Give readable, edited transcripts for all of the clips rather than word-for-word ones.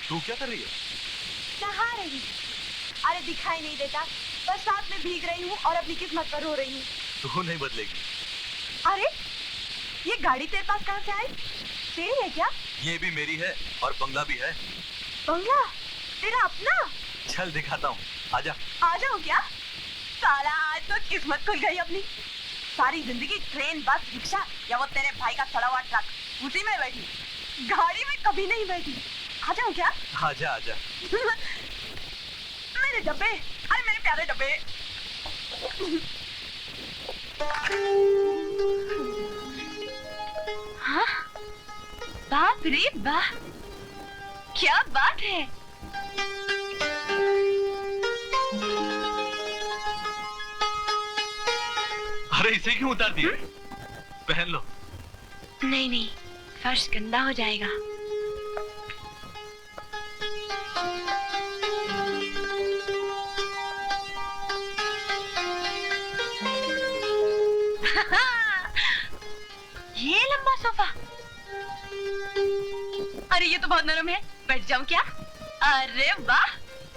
तू क्या कर रही है? नहा रही हूँ। अरे दिखाई नहीं देता, बरसात में भीग रही हूँ और अपनी किस्मत पर रो रही हूँ। तू नहीं बदलेगी। अरे ये गाड़ी तेरे पास कहाँ से आई? तेरी है क्या? ये भी मेरी है और बंगला भी है। बंगला तेरा अपना? चल दिखाता हूँ, आजा। आ जाओ क्या? साला आज तो किस्मत खुल गई अपनी। सारी जिंदगी ट्रेन, बस, रिक्शा या वो तेरे भाई का सड़ा हुआ ट्रक, उसी में बैठी, गाड़ी में कभी नहीं बैठी। आ जाओ क्या? आजा आजा। मेरे डब्बे, अरे मेरे प्यारे डब्बे। हाँ? बाप रे बाप, क्या बात है। अरे इसे क्यों उतारती है? पहन लो। नहीं नहीं, फर्श गंदा हो जाएगा। ये लंबा सोफा, अरे ये तो बहुत नरम है, बैठ जाऊं क्या? अरे वाह,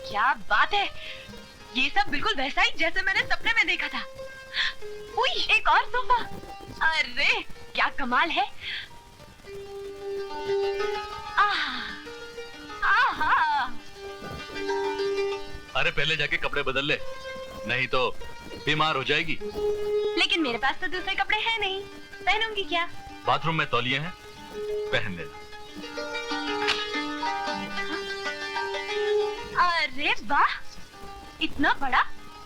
क्या बात है। ये सब बिल्कुल वैसा ही जैसे मैंने सपने में देखा था। उई, एक और सोफा, अरे क्या कमाल है। आहा। अरे पहले जाके कपड़े बदल ले, नहीं तो बीमार हो जाएगी। लेकिन मेरे पास तो दूसरे कपड़े हैं नहीं, पहनूंगी क्या? बाथरूम में तौलिए हैं, पहन लेना। अरे वाह, इतना बड़ा,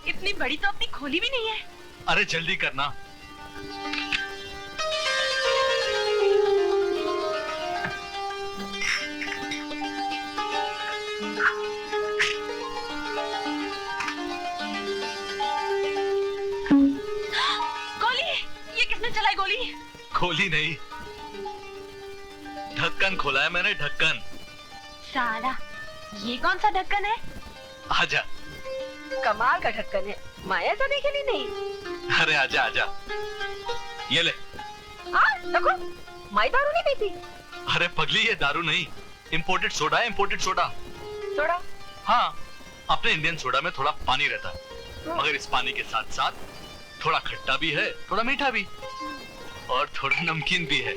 इतनी बड़ी तो अपनी खोली भी नहीं है। अरे जल्दी करना। गोली, ये किसने चलाई गोली? खोली नहीं, ढक्कन खोला है मैंने, ढक्कन। साला, ये कौन सा ढक्कन है? आजा। कमाल का ढक्कन है, माया ऐसा देखे नहीं। अरे आजा आजा, ये ले। देखो, माई दारू नहीं पीती। अरे पगली, ये दारू नहीं, इम्पोर्टेड सोडा है, इम्पोर्टेड सोडा। सोडा? हाँ, अपने इंडियन सोडा में थोड़ा पानी रहता है, मगर इस पानी के साथ साथ थोड़ा खट्टा भी है, थोड़ा मीठा भी, और थोड़ा नमकीन भी है,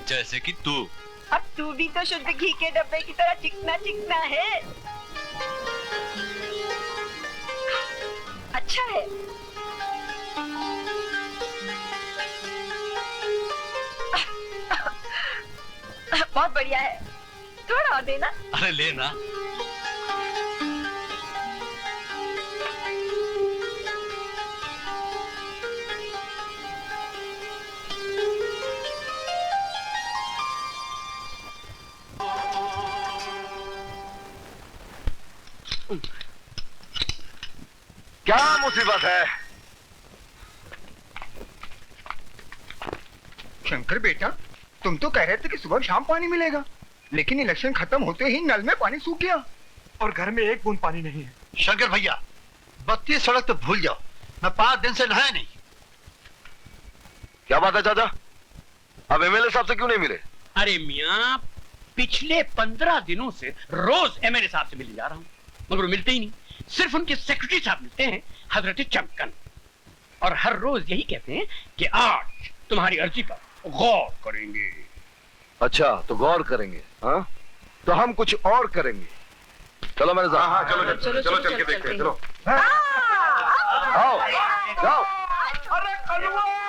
जैसे कि तू। अब तू भी तो शुद्ध घी के डब्बे की तरह चिकना चिकना है। अच्छा है। बहुत बढ़िया है, थोड़ा और देना। अरे लेना। क्या मुसीबत है? शंकर बेटा, तुम तो कह रहे थे कि सुबह शाम पानी मिलेगा, लेकिन इलेक्शन खत्म होते ही नल में पानी सूख गया और घर में एक बूंद पानी नहीं है। शंकर भैया, बत्ती सड़क तो भूल जाओ, मैं 5 दिन से नहाया नहीं। क्या बात है चाचा, अब एमएलए साहब से क्यों नहीं मिले? अरे मियाँ, पिछले 15 दिनों से रोज एमएलए साहब से मिलने जा रहा हूँ, मगर वो मिलते ही नहीं। सिर्फ उनके सेक्रेटरी साहब मिलते हैं, हजरत चमकन, और हर रोज यही कहते हैं कि आज तुम्हारी अर्जी पर गौर करेंगे। अच्छा, तो गौर करेंगे। हाँ, तो हम कुछ और करेंगे। चलो मेरे साथ। हाँ, चलो चलो चलो चल के देखते हैं। चलो आओ जाओ,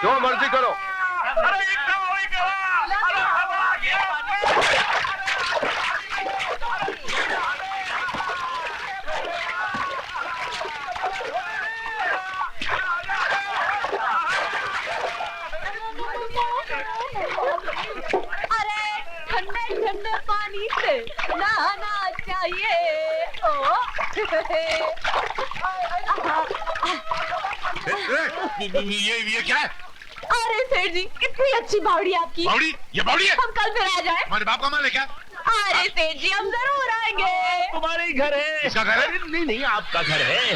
जो मर्जी करो। अरे ठंडे ठंडे पानी से नहाना चाहिए। ओ ये क्या है? अरे सेठ जी, कितनी अच्छी बावड़ी आपकी। बावड़ी? ये बावड़ी है? हम कल फिर आ जाए। हमारे बाप का माल है क्या? अरे सेठ जी हम जरूर आएंगे। तुम्हारे ही घर है। इसका घर है? नहीं नहीं आपका घर है।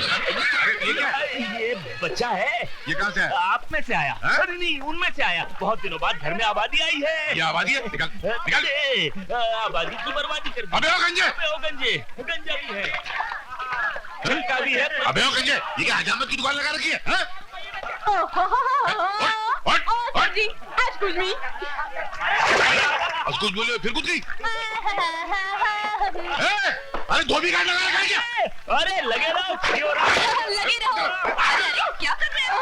ये क्या है? ये बच्चा है। ये कहाँ से है? आप में से आया। हाँ? अरे नहीं उनमें से आया। बहुत दिनों बाद घर में आबादी आई है। ये आबादी है? निकल निकल। अरे, आबादी की बर्बादी कर दी। अबे ओ गंजे, अबे ओ गंजे, गंजा भी है, गंजा भी है। अबे ओ गंजे, ये क्या हजामत की दुकान लगा रखी है? हाँ? सेठ जी एक्सक्यूज मी। कुछ बोले फिर कूद गई। अरे धोबी कार्ड लगा रखा है क्या? अरे लगे रहो, खड़ी हो रहा। लगे रहो। अरे क्या कर रहे हो?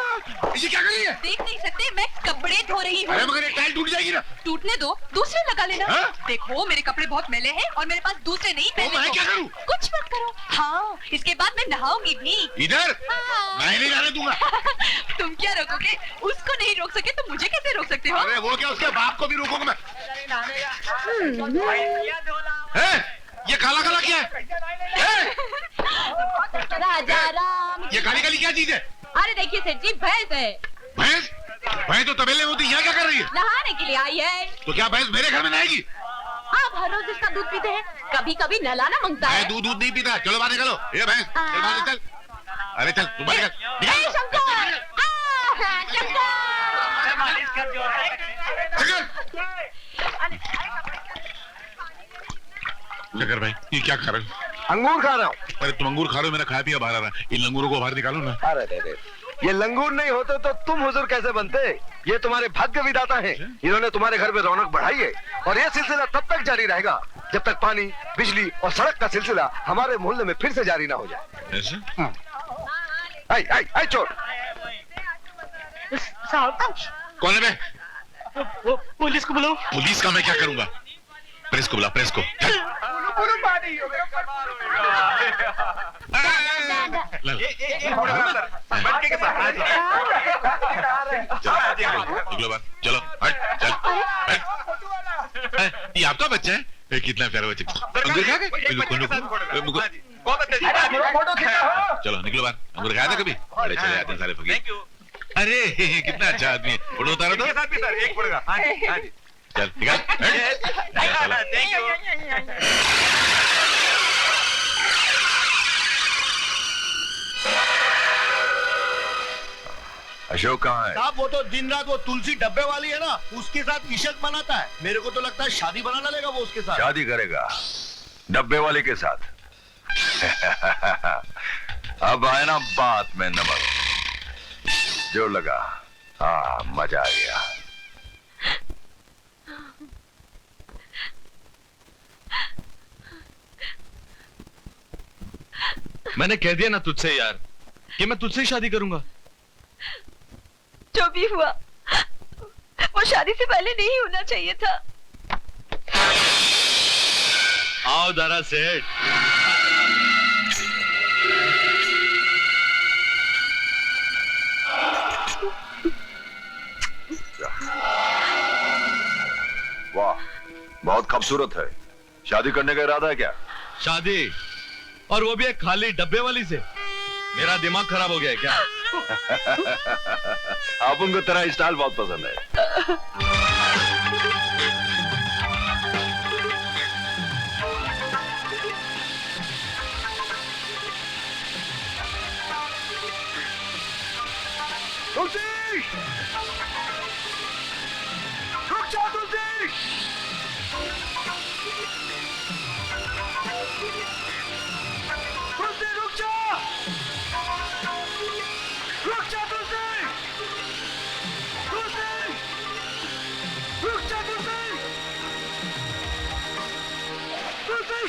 ये क्या कर रही है? देख नहीं सकते मैं कपड़े धो रही हूँ। अरे मगर ये टाइल टूट जाएगी ना। टूटने दो, दूसरे लगा लेना। हाँ? देखो मेरे कपड़े बहुत मैले हैं और मेरे पास दूसरे नहीं तो पहने मैं तो। क्या करूं? कुछ मत करो। हाँ इसके बाद मैं नहाऊंगी भी। इधर हाँ। मैं नहीं जाने दूंगा। तुम क्या रोकोगे? उसको नहीं रोक सके तो मुझे कैसे रोक सकते हो? अरे वो क्या, उसके बाप को भी रोकूंगा मैं। ये काला काला क्या है? राजा राम। ये काली काली क्या चीज है? अरे देखिए सेठ जी भैंस है। भैंस? भैंस तो तबेले में होती है, यहाँ क्या कर रही है? नहाने के लिए आई है। तो क्या भैंस मेरे घर में नहाएगी? आप हर रोज इसका दूध पीते हैं, कभी कभी नहलाना मांगता मैं है। दूध नहीं पीता। चलो बाहर निकलो। ये भैंस चल बाहर निकल। अरे चल तू बाहर निकल। ए, शंकर! शंकर! शंकर भाई ये क्या खा रहे हो? अंगूर खा रहा हूँ। अरे तुम अंगूर खा रहे हो, मेरा खाया पिया बाहर आ रहा है। इन अंगूरों को बाहर निकालो ना। अरे रे, ये लंगूर नहीं होते तो तुम हुजूर कैसे बनते? ये तुम्हारे भाग्य विधाता हैं। इन्होंने तुम्हारे घर में रौनक बढ़ाई है और ये सिलसिला तब तक जारी रहेगा जब तक पानी, बिजली और सड़क का सिलसिला हमारे मोहल्ले में फिर से जारी ना हो जाए। ऐसे? आई आई आई चोर! कौन है बे? वो पुलिस को बुलाओ। पुलिस का मैं क्या करूंगा? प्रेस को बुला, प्रेस को। चल। निकलो बाहर, चलो हट चल हट। ये आपका बच्चा है? कितना प्यारा बच्चा। अंगूर खा गए? चलो निकलो बाहर। अंगूर खाया था कभी? बड़े चले आते हैं सारे फकीर। अरे कितना अच्छा आदमी है। फोटो उतारो तो। चल निकल। अशोक कहाँ है? साहब वो तो दिन रात वो तुलसी डब्बे वाली है ना, उसके साथ इशक बनाता है। मेरे को तो लगता है शादी बनाना लेगा वो उसके साथ। शादी करेगा डब्बे वाले के साथ। अब आए ना बात में नमक। जोर लगा। हाँ मजा आ गया। मैंने कह दिया ना तुझसे यार कि मैं तुझसे ही शादी करूंगा। जो भी हुआ वो शादी से पहले नहीं होना चाहिए था। आओ दारा सेठ। वाह बहुत खूबसूरत है। शादी करने का इरादा है क्या? शादी, और वो भी एक खाली डब्बे वाली से? मेरा दिमाग खराब हो गया है क्या? आप उनको तेरा स्टाइल बहुत पसंद है। तुलसी! रुक जा तुलसी! तुलसी रुक जा! रुक जा तुलसी! तुलसी! रुक जा तुलसी! तुलसी!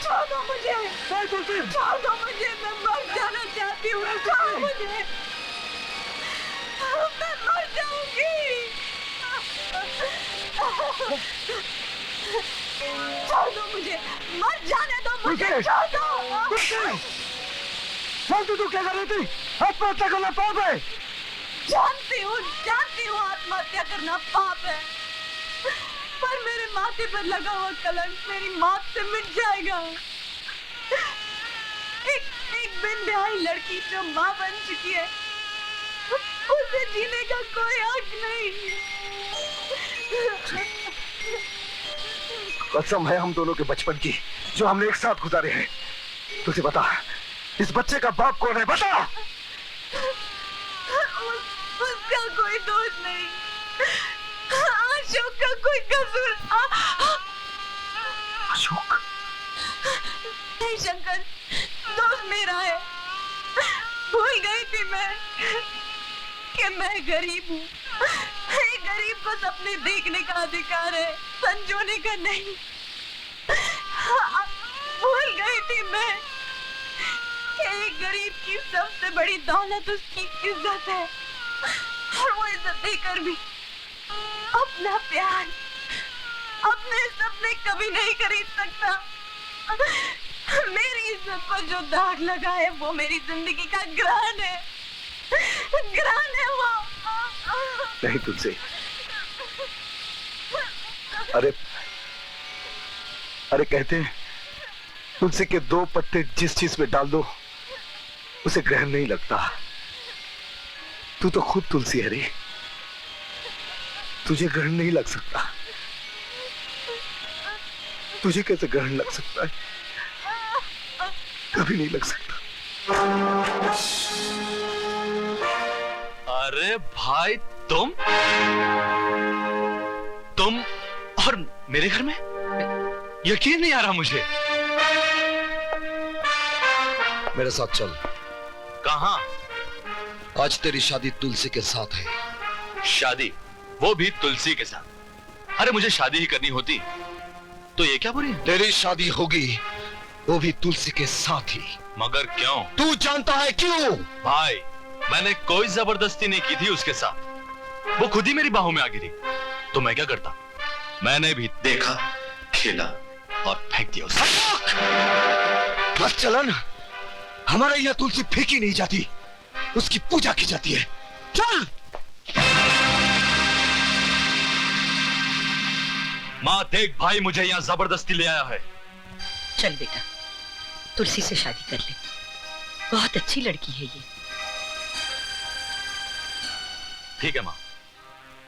छोड़ दो मुझे। नहीं तुलसी! छोड़ दो मुझे, मैं मर जाना चाहती हूँ। छोड़ो मुझे, मैं मर जाऊंगी। छोड़ दो मुझे, मर जाने दो मुझे। छोड़ दो। तुलसी तू क्या कर रही थी? आत्महत्या करना पाप है। जानती हूँ आत्महत्या करना पाप है, पर मेरे माथे पर लगा हुआ कलंक मेरी मौत से मिट जाएगा। एक बेनब्याही लड़की जो माँ बन चुकी है, उसे जीने का कोई हक नहीं। कसम है हम दोनों के बचपन की, जो हमने एक साथ गुजारे हैं। तुझे बता, इस बच्चे का बाप कौन है? बता। उसका कोई दोष नहीं, अशोक का कोई कसूर। अशोक? नहीं शंकर, दोष मेरा है। भूल गई थी मैं कि मैं गरीब हूँ। एक गरीब को सपने देखने का अधिकार है, संजोने का नहीं। भूल गई थी मैं कि एक गरीब की सबसे बड़ी दौलत उसकी इज्जत है, और वो इज्जत देकर भी अपना प्यार, अपने सपने कभी नहीं खरीद सकता। मेरी इज्जत पर जो दाग लगा है वो मेरी जिंदगी का ग्रहण है, ग्रहण है वो। नहीं तुलसी, अरे अरे कहते हैं तुलसी के दो पत्ते जिस चीज में डाल दो उसे ग्रहण नहीं लगता। तू तो खुद तुलसी है रे, तुझे ग्रहण नहीं लग सकता। तुझे कैसे ग्रहण लग सकता है? कभी नहीं लग सकता। अरे भाई, तुम और मेरे घर में? यकीन नहीं आ रहा मुझे। मेरे साथ चल। कहां? आज तेरी शादी तुलसी के साथ है। शादी? वो भी तुलसी के साथ? अरे मुझे शादी ही करनी होती तो ये क्या बुरी है? तेरी शादी होगी, वो भी तुलसी के साथ ही। मगर क्यों? तू जानता है क्यों? भाई, मैंने कोई जबरदस्ती नहीं की थी उसके साथ। वो खुद ही मेरी बाहों में आ गिरी तो मैं क्या करता? मैंने भी देखा, खेला और फेंक दिया उसे। बस चलन, हमारे यहाँ तुलसी फेंकी नहीं जाती, उसकी पूजा की जाती है। चल। माँ देख, भाई मुझे यहाँ जबरदस्ती ले आया है। चल बेटा, तुलसी से शादी कर ले, बहुत अच्छी लड़की है ये। ठीक है माँ,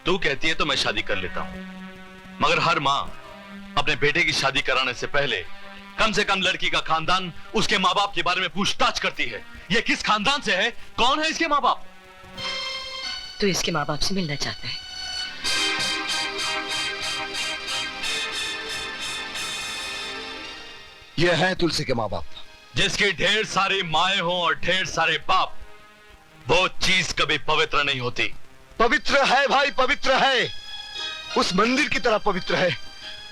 तू कहती है तो मैं शादी कर लेता हूँ, मगर हर माँ अपने बेटे की शादी कराने से पहले कम से कम लड़की का खानदान, उसके माँ बाप के बारे में पूछताछ करती है। ये किस खानदान से है, कौन है इसके माँ बाप? तू इसके माँ बाप से मिलना चाहता है? ये है तुलसी के माँ बाप। जिसके ढेर सारी माएं हों और ढेर सारे बाप, वो चीज कभी पवित्र नहीं होती। पवित्र है भाई, पवित्र है। उस मंदिर की तरह पवित्र है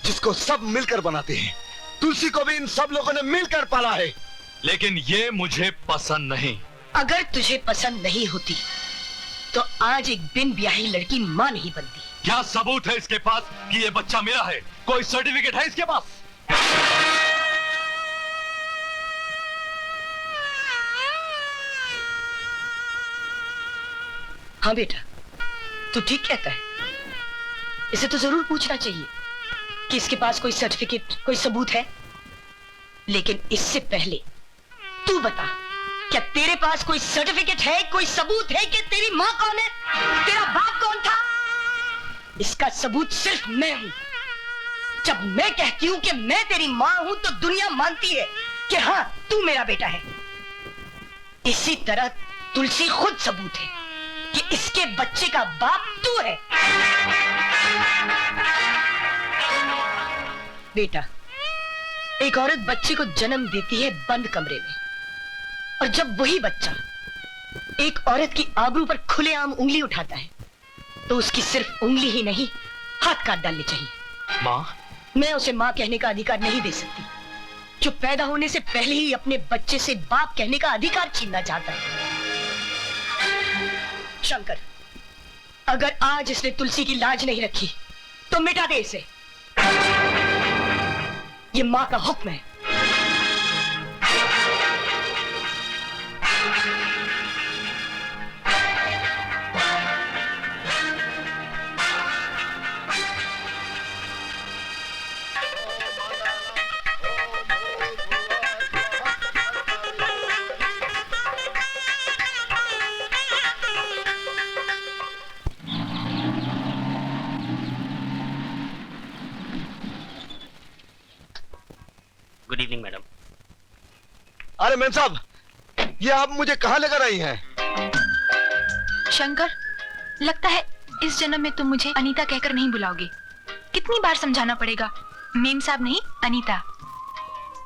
जिसको सब मिलकर बनाते हैं। तुलसी को भी इन सब लोगों ने मिलकर पाला है। लेकिन ये मुझे पसंद नहीं। अगर तुझे पसंद नहीं होती तो आज एक बिन ब्याही लड़की मां नहीं बनती। क्या सबूत है इसके पास कि ये बच्चा मेरा है? कोई सर्टिफिकेट है इसके पास? हाँ बेटा, तू ठीक कहता है। इसे तो जरूर पूछना चाहिए कि इसके पास कोई सर्टिफिकेट, कोई सबूत है। लेकिन इससे पहले तू बता, क्या तेरे पास कोई सर्टिफिकेट है, कोई सबूत है कि तेरी माँ कौन है, तेरा बाप कौन था? इसका सबूत सिर्फ मैं हूं। जब मैं कहती हूं कि मैं तेरी माँ हूं तो दुनिया मानती है कि हाँ, तू मेरा बेटा है। इसी तरह तुलसी खुद सबूत है कि इसके बच्चे का बाप तू है। बेटा, एक औरत बच्चे को जन्म देती है बंद कमरे में, और जब वही बच्चा एक औरत की आबरू पर खुलेआम उंगली उठाता है तो उसकी सिर्फ उंगली ही नहीं, हाथ काट डालने चाहिए। माँ, मैं उसे माँ कहने का अधिकार नहीं दे सकती, जो पैदा होने से पहले ही अपने बच्चे से बाप कहने का अधिकार छीनना चाहता है। शंकर, अगर आज इसने तुलसी की लाज नहीं रखी तो मिटा दे इसे। ये माँ का हुक्म है। Evening madam. अरे मैम साहब, ये आप मुझे कहाँ लेकर आई हैं? शंकर, लगता है इस जन्म में तुम मुझे अनीता कहकर नहीं बुलाओगे। कितनी बार समझाना पड़ेगा, मेम साहब नहीं अनीता।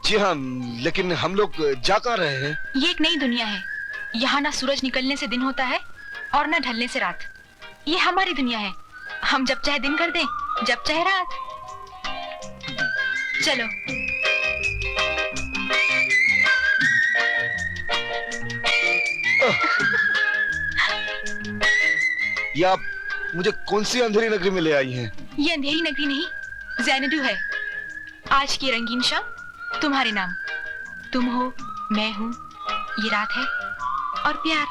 जी हाँ, लेकिन हम लोग जा कहाँ रहे हैं? ये एक नई दुनिया है। यहाँ ना सूरज निकलने से दिन होता है और ना ढलने से रात। ये हमारी दुनिया है। हम जब चाहे दिन कर दें, जब चाहे रात। चलो। ये आप मुझे कौन सी अंधेरी नगरी में ले आई हैं? ये अंधेरी नगरी नहीं, ज़ैनदू है। आज की रंगीन शाम तुम्हारे नाम। तुम हो, मैं हूँ, ये रात है और प्यार।